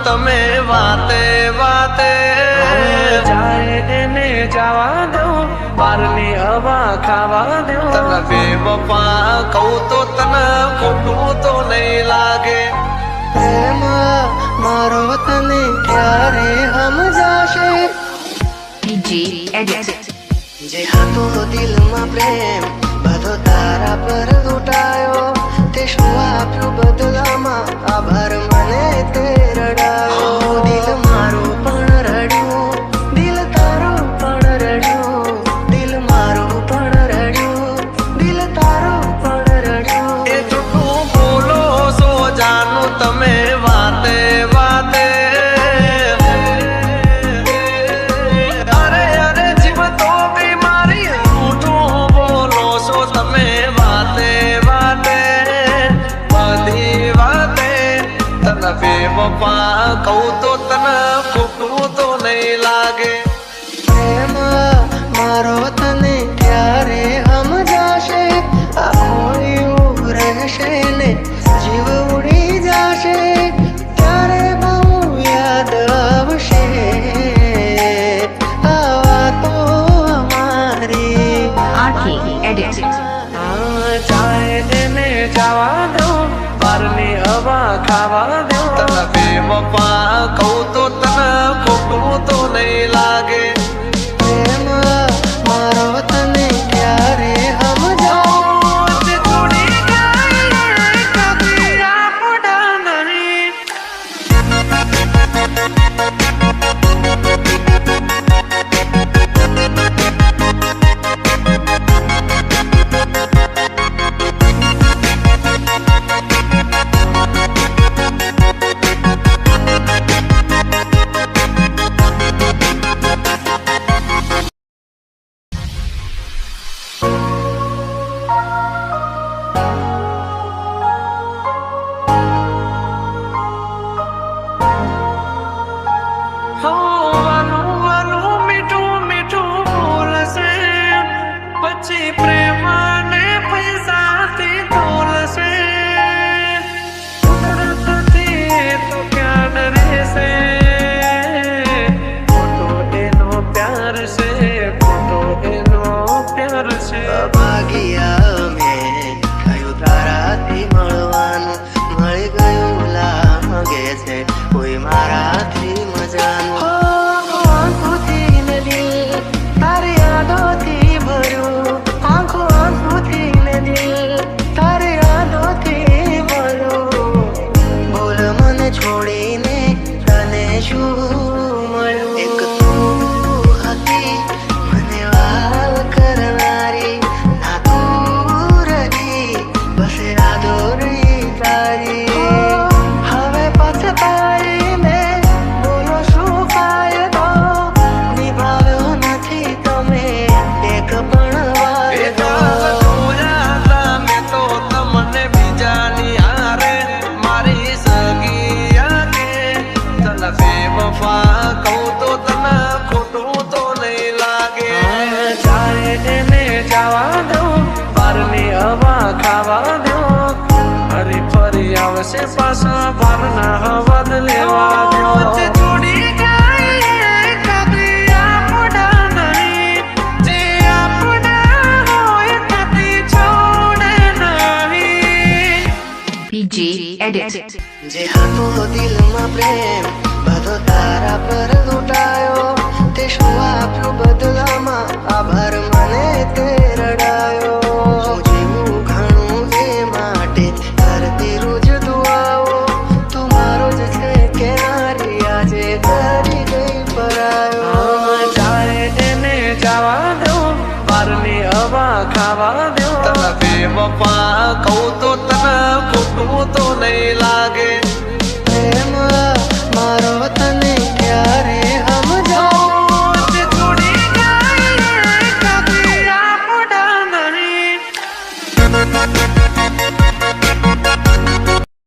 તમે વાતે વાતે જાય એને જવા દો, બહારની હવા ખાવા દો. તને બેવફા કહું તો તને ખોટું તો નહીં લાગે. પ્રેમ મારો તને ક્યારે સમજાશે? DJ Edit. જે હતો દિલમાં પ્રેમ બધો તારા પર લૂંટાયો, તે શું આપ્યું બદલામાં? આભાર મને તે રડાયો. દિલ મારું પણ રડ્યું, દિલ તારું પણ રડ્યું, દિલ મારું પણ રડ્યું, દિલ તારું પણ રડ્યું. એ જૂઠું બોલો છો જાનું તમે વાતે વાતે. અરે અરે જીવ તો બીમારી જૂઠું બોલો છો તમે વાતે વાતે બધી વાતે. તને બેવફા કહું તો તને ખોટું તો નહીં લાગે. પ્રેમ મારો તને ક્યારે સમજાશે? આ ખોયું રહેશે ને જીવ ઉડી જશે, ત્યારે બહુ યાદ આવશે આ વાતો અમારી. RK Edit. જાય એને જવા દો, બહારની હવા ખાવા દો. તને બેવફા કહું તો તને ખોટું તો નહીં લાગે. પ્રેમ મારો તને ક્યારે સમજાશે? છોડી જાય કદી આપણા નહીં. વાલું વાલું મીઠું મીઠું બોલશે, પછી પ્રેમ ને પૈસાથી તોલશે. કુદરતથી તો ક્યાં રહેશે, ખોટો એનો પ્યાર છે, ખોટો એનો પ્યાર છે. ભાગ્યા મેં કયું તારાથી મળવાનું, મળી ગયું લાગે છે કોઈ મારાથી મજાનું. આંખોથી ને દિલ તારી યાદોથી ભર્યું, આંખોથી ને દિલ તારી યાદોથી ભર્યું. બોલ મને છોડીને તને શું મળ્યું? એક તું હતી મને વાલ કરનારી, ના તું રહી બસ યાદોરી તારી. હવે પછતાઈને બોલો શું ફાયદો? નિભાવ્યો નથી તમે એક પણ એ વાયદો. જોયા હતા મેં તો તમને બીજાની હારે, મારી સગી આંખે. તને બેવફા કહું તો તને ખોટું તો નહીં લાગે. જાય એને જવા દો, બહારની હવા ખાવા દો. ફરી ફરી આવશે પાછા બહારના હવા લેવા દો. છોડી જાય કદી આપણા નહીં, જે આપણા હોય કદી છોડે નહીં. DJ Edit. જે હતો દિલમાં પ્રેમ બધો તારા પર લૂંટાયો, તે શું આપ્યું બદલામાં? આભાર મને તે રડાયો. હું જીવું ઘણું એ માટે કરતી રોજ દુઆઓ, તું મારો જ છે કે નારી આજે કરી ગઈ પરાયો. જાય એને જવા દો, બહારની હવા ખાવા દો. તને બેવફા કહું તો તને ખોટું તો નહીં લાગે. પ્રેમ મારો તને ક્યારે